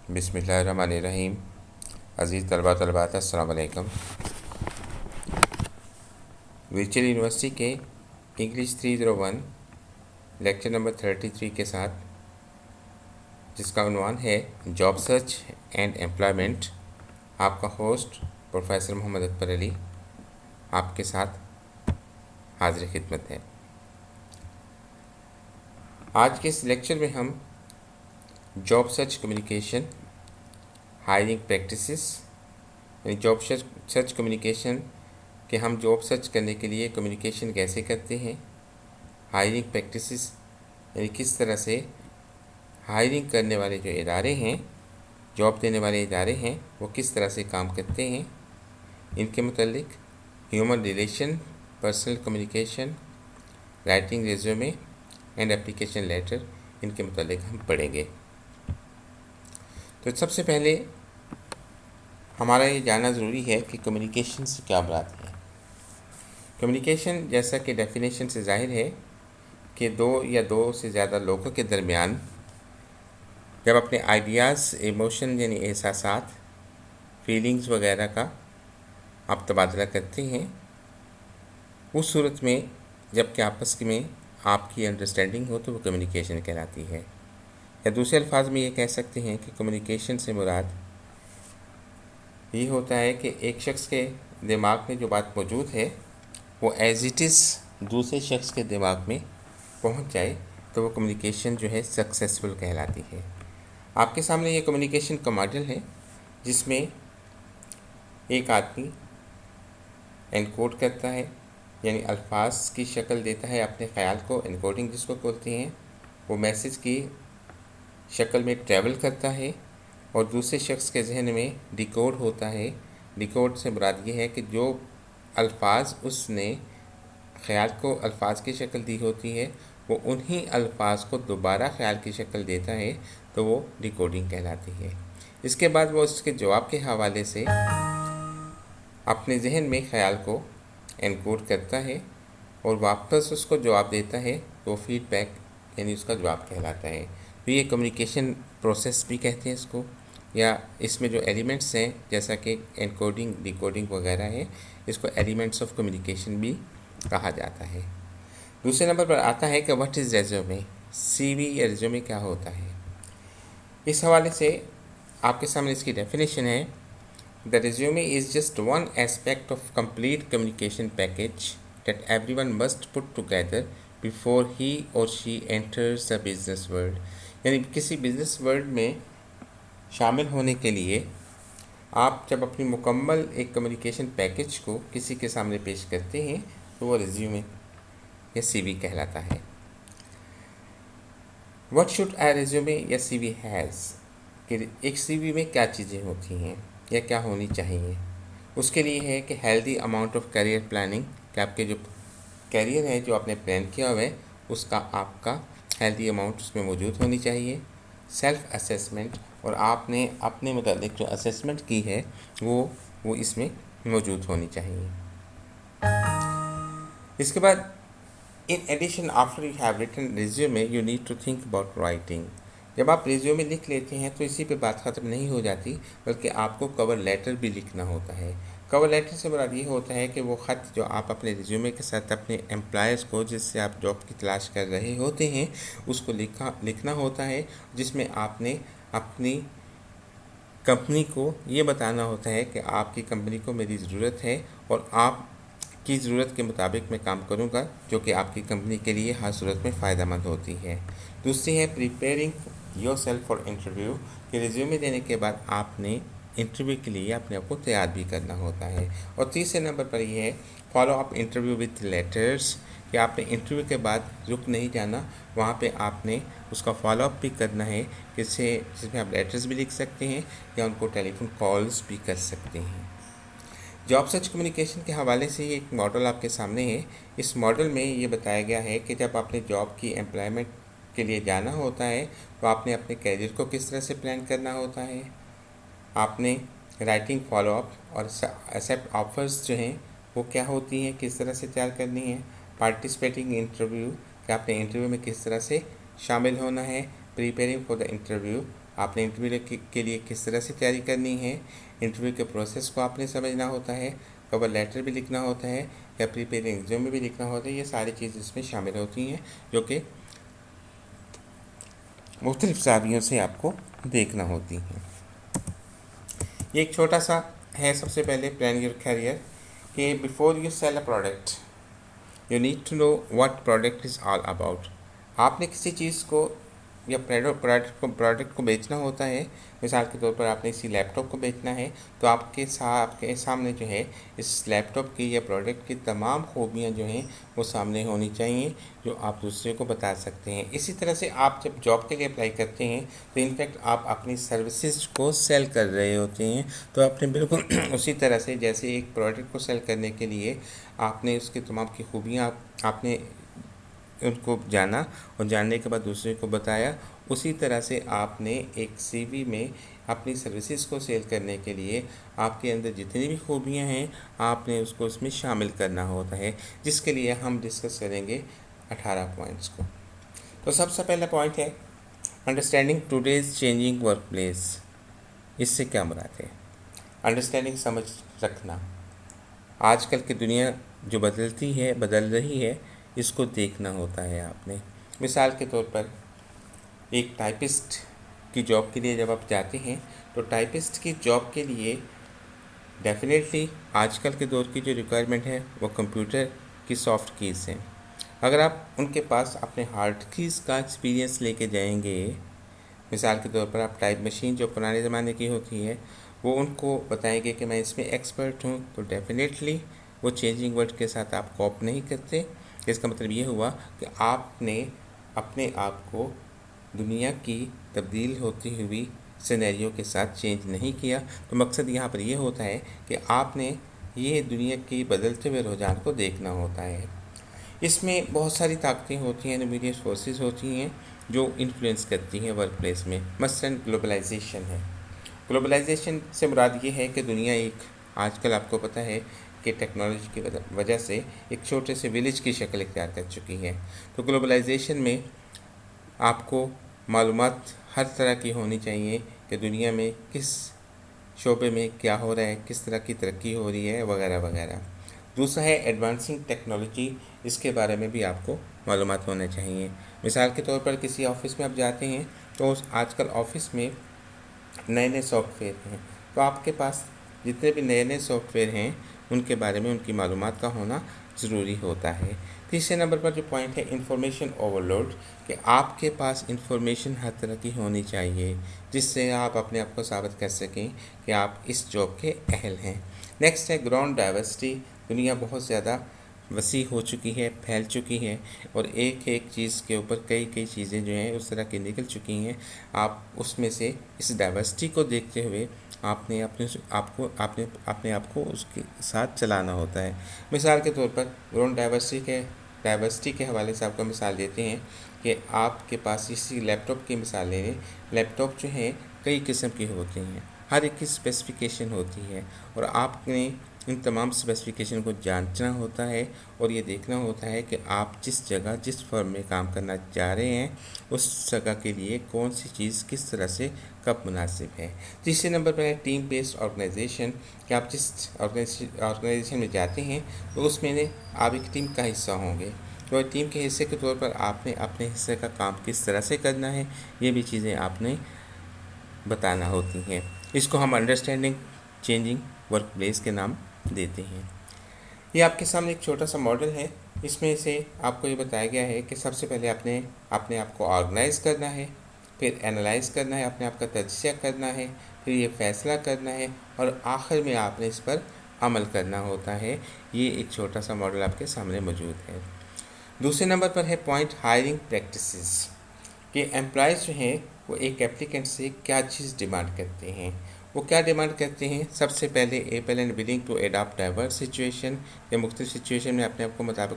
बिस्मिल्लाहिर्रहमानिर्रहीम। अज़ीज़ तलबा तलबात अस्सलाम वालेकुम। वर्चुअल यूनिवर्सिटी के इंग्लिश 301 लेक्चर नंबर 33 के साथ, जिसका उन्वान है जॉब सर्च एंड एम्प्लॉयमेंट, आपका होस्ट प्रोफेसर मोहम्मद अकबर अली आपके साथ हाज़िर खिदमत है। आज के इस लेक्चर में हम job search communication, hiring practices, यानी जॉब सर्च कम्युनिकेशन कि हम जॉब सर्च करने के लिए कम्युनिकेशन कैसे करते हैं, हायरिंग प्रैक्टिसेस यानी किस तरह से हायरिंग करने वाले जो इदारे हैं, जॉब देने वाले इदारे हैं, वो किस तरह से काम करते हैं, इनके मुतालिक human relation, personal communication, writing resume and application letter, इनके मुतालिक हम पढ़ेंगे। तो सबसे पहले हमारा ये जानना ज़रूरी है कि कम्युनिकेशन से क्या मुराद है। कम्युनिकेशन जैसा कि डेफिनेशन से ज़ाहिर है कि दो या दो से ज़्यादा लोगों के दरमियान जब अपने आइडियाज़, इमोशन यानी एहसासात, फीलिंग्स वगैरह का आप तबादला करते हैं, उस सूरत में जबकि आपस में आपकी अंडरस्टैंडिंग हो तो वो कम्युनिकेशन कहलाती है। या दूसरे अल्फाज में ये कह सकते हैं कि कम्युनिकेशन से मुराद ये होता है कि एक शख्स के दिमाग में जो बात मौजूद है वो एज इट इज़ दूसरे शख्स के दिमाग में पहुंच जाए तो वो कम्युनिकेशन जो है सक्सेसफुल कहलाती है। आपके सामने ये कम्युनिकेशन का मॉडल है जिसमें एक आदमी एनकोड करता है, यानी अल्फाज की शक्ल देता है अपने ख़याल को, एनकोडिंग जिसको बोलते हैं, वो मैसेज की शक्ल में ट्रैवल करता है और दूसरे शख्स के जहन में डिकोड होता है। डिकोड से मुराद ये है कि जो अल्फाज उसने ख़याल को अल्फाज की शक्ल दी होती है वो उन्हीं अल्फाज को दोबारा ख़याल की शक्ल देता है, तो वो डिकोडिंग कहलाती है। इसके बाद वो उसके जवाब के हवाले से अपने जहन में ख़याल को एनकोड करता है और वापस उसको जवाब देता है, तो फीडबैक यानी उसका जवाब कहलाता है। तो ये कम्युनिकेशन प्रोसेस भी कहते हैं इसको, या इसमें जो एलिमेंट्स हैं जैसा कि एनकोडिंग, डिकोडिंग वगैरह है, इसको एलिमेंट्स ऑफ कम्युनिकेशन भी कहा जाता है। दूसरे नंबर पर आता है कि व्हाट इज़ रेज्यूमे, सीवी या रेज्यूमे क्या होता है। इस हवाले से आपके सामने इसकी डेफिनेशन है, the resume is just one aspect of complete communication package that everyone must put together before he और she enters the business world. यानी किसी बिजनेस वर्ल्ड में शामिल होने के लिए आप जब अपनी मुकम्मल एक कम्युनिकेशन पैकेज को किसी के सामने पेश करते हैं तो वो रेज्यूमे या सीवी कहलाता है। व्हाट शुड अ रेज्यूमे या सीवी हैज़, कि एक सीवी में क्या चीज़ें होती हैं या क्या होनी चाहिए। उसके लिए है कि healthy amount of career planning, कि आपके जो करियर है जो आपने प्लान किया हुआ है उसका आपका हेल्दी अमाउंट उसमें मौजूद होनी चाहिए। सेल्फ असेसमेंट, और आपने अपने मुताबिक जो असेसमेंट की है वो इसमें मौजूद होनी चाहिए। इसके बाद in addition after you have written resume you need to think about writing. जब आप रिज्यूमे लिख लेते हैं तो इसी पे बात ख़त्म नहीं हो जाती, बल्कि आपको कवर लेटर भी लिखना होता है। कवर लेटर से मुराद ये होता है कि वो ख़त जो आप अपने रिज्यूमे के साथ अपने एम्प्लॉयर्स को, जिससे आप जॉब की तलाश कर रहे होते हैं, उसको लिखना होता है, जिसमें आपने अपनी कंपनी को ये बताना होता है कि आपकी कंपनी को मेरी ज़रूरत है और आपकी ज़रूरत के मुताबिक मैं काम करूँगा, जो कि आपकी कंपनी के लिए हर सूरत में फ़ायदेमंद होती है। दूसरी है preparing your self for interview, कि रिज्यूमे देने के बाद आपने इंटरव्यू के लिए अपने आप को तैयार भी करना होता है। और तीसरे नंबर पर यह है follow up interview with letters, कि आपने इंटरव्यू के बाद रुक नहीं जाना, वहाँ पे आपने उसका फॉलोअप भी करना है, जिसमें आप लेटर्स भी लिख सकते हैं या उनको टेलीफोन कॉल्स भी कर सकते हैं। जॉब सर्च कम्युनिकेशन के हवाले से ये एक मॉडल आपके सामने है। इस मॉडल में ये बताया गया है कि जब आपने जॉब की एम्प्लॉयमेंट के लिए जाना होता है तो आपने अपने कैरियर को किस तरह से प्लान करना होता है, आपने राइटिंग फॉलोअप और एक्सेप्ट ऑफर्स जो हैं वो क्या होती हैं, किस तरह से तैयार करनी है, पार्टिसिपेटिंग इंटरव्यू, कि आपने इंटरव्यू में किस तरह से शामिल होना है, प्रिपेयरिंग फॉर द इंटरव्यू, आपने इंटरव्यू के लिए किस तरह से तैयारी करनी है, इंटरव्यू के प्रोसेस को आपने समझना होता है, कवर लेटर भी लिखना होता है या प्रिपेयरिंग एग्जाम में भी लिखना होता है। ये सारी चीज़ इसमें शामिल होती हैं जो कि मुख्तलिफ ज़ावियों से आपको देखना होती हैं। ये एक छोटा सा है। सबसे पहले प्लान योर कैरियर कि before you sell a product you need to know what product is all about. आपने किसी चीज़ को या प्रोडक्ट को बेचना होता है, मिसाल के तौर पर आपने इसी लैपटॉप को बेचना है, तो आपके सामने जो है इस लैपटॉप की या प्रोडक्ट की तमाम खूबियाँ जो हैं वो सामने होनी चाहिए जो आप दूसरे को बता सकते हैं। इसी तरह से आप जब जॉब के लिए अप्लाई करते हैं तो इनफैक्ट आप अपनी सर्विसेज को सेल कर रहे होते हैं। तो आपने बिल्कुल उसी तरह से जैसे एक प्रोडक्ट को सेल करने के लिए आपने उसकी तमाम की खूबियाँ आपने उनको जाना और जानने के बाद दूसरे को बताया, उसी तरह से आपने एक सीवी में अपनी सर्विसेज को सेल करने के लिए आपके अंदर जितनी भी खूबियां हैं आपने उसको उसमें शामिल करना होता है, जिसके लिए हम डिस्कस करेंगे 18 पॉइंट्स को। तो सबसे पहला पॉइंट है understanding today's changing work place. इससे क्या मुराद है? अंडरस्टैंडिंग समझ रखना, आजकल की दुनिया जो बदल रही है इसको देखना होता है आपने। मिसाल के तौर पर एक टाइपिस्ट की जॉब के लिए जब आप जाते हैं तो टाइपिस्ट की जॉब के लिए डेफिनेटली आजकल के दौर की जो रिक्वायरमेंट है वो कंप्यूटर की सॉफ्ट कीज़ हैं। अगर आप उनके पास अपने हार्ड कीज़ का एक्सपीरियंस लेके जाएंगे, मिसाल के तौर पर आप टाइप मशीन जो पुराने ज़माने की होती है वो उनको बताएंगे कि मैं इसमें एक्सपर्ट हूँ, तो डेफिनेटली वो चेंजिंग वर्ड के साथ आप कॉप नहीं करते। इसका मतलब ये हुआ कि आपने अपने आप को दुनिया की तब्दील होती हुई सिनेरियो के साथ चेंज नहीं किया। तो मकसद यहाँ पर यह होता है कि आपने ये दुनिया की बदलते हुए रुझान को देखना होता है। इसमें बहुत सारी ताकतें होती हैं, न्यूमेरियस फोर्सेस होती हैं जो इन्फ्लुएंस करती हैं वर्क प्लेस में। मसलन ग्लोबलाइजेशन है। ग्लोबलाइजेशन से मुराद ये है कि दुनिया एक आजकल आपको पता है कि टेक्नोलॉजी की वजह से एक छोटे से विलेज की शक्ल इख्तियार कर चुकी है। तो ग्लोबलाइजेशन में आपको मालूमात हर तरह की होनी चाहिए कि दुनिया में किस शोबे में क्या हो रहा है, किस तरह की तरक्की हो रही है, वगैरह वगैरह। दूसरा है एडवांसिंग टेक्नोलॉजी, इसके बारे में भी आपको मालूमात होना चाहिए। मिसाल के तौर पर किसी ऑफ़िस में आप जाते हैं तो आजकल ऑफ़िस में नए नए सॉफ्टवेयर हैं, तो आपके पास जितने भी नए नए सॉफ्टवेयर हैं उनके बारे में उनकी मालूमात का होना ज़रूरी होता है। तीसरे नंबर पर जो पॉइंट है इंफॉर्मेशन ओवरलोड, कि आपके पास इंफॉर्मेशन हर तरह की होनी चाहिए जिससे आप अपने आप को साबित कर सकें कि आप इस जॉब के अहल हैं। नेक्स्ट है ग्राउंड डाइवर्सिटी। दुनिया बहुत ज़्यादा वसी हो चुकी है, फैल चुकी है और एक एक चीज़ के ऊपर कई कई चीज़ें जो हैं उस तरह की निकल चुकी हैं। आप उसमें से इस डाइवर्सिटी को देखते हुए आपने अपने आप को उसके साथ चलाना होता है। मिसाल के तौर पर ग्राउंड डाइवर्सिटी के हवाले से आपको मिसाल देते हैं कि आपके पास इसी लैपटॉप की मिसाल ले लें। लैपटॉप जो हैं कई किस्म के होते हैं, हर एक की स्पेसिफ़िकेशन होती है और आपने इन तमाम स्पेसिफ़िकेशन को जांचना होता है और ये देखना होता है कि आप जिस जगह जिस फर्म में काम करना चाह रहे हैं उस जगह के लिए कौन सी चीज़ किस तरह से कब मुनासिब है। तीसरे नंबर पर है टीम बेस्ड ऑर्गेनाइजेशन, कि आप जिस ऑर्गेनाइजेशन में जाते हैं तो उसमें आप एक टीम का हिस्सा होंगे, तो टीम के हिस्से के तौर पर आपने अपने हिस्से का काम किस तरह से करना है ये भी चीज़ें आपने बताना होती हैं। इसको हम अंडरस्टैंडिंग चेंजिंग वर्क प्लेस के नाम देते हैं। ये आपके सामने एक छोटा सा मॉडल है, इसमें से आपको ये बताया गया है कि सबसे पहले आपने अपने आप को ऑर्गेनाइज़ करना है, फिर एनालाइज करना है, अपने आप का तजज़िया करना है, फिर ये फ़ैसला करना है और आखिर में आपने इस पर अमल करना होता है। ये एक छोटा सा मॉडल आपके सामने मौजूद है। दूसरे नंबर पर है पॉइंट हायरिंग प्रैक्टिसेस, कि एम्प्लॉयज़ जो हैं वो एक एप्लीकेंट से क्या चीज़ डिमांड करते हैं। वो क्या डिमांड करते हैं? सबसे पहले able and willing to adapt diverse situation, या मुख्तलिफ सिचुएशन में अपने आप को मुताबिक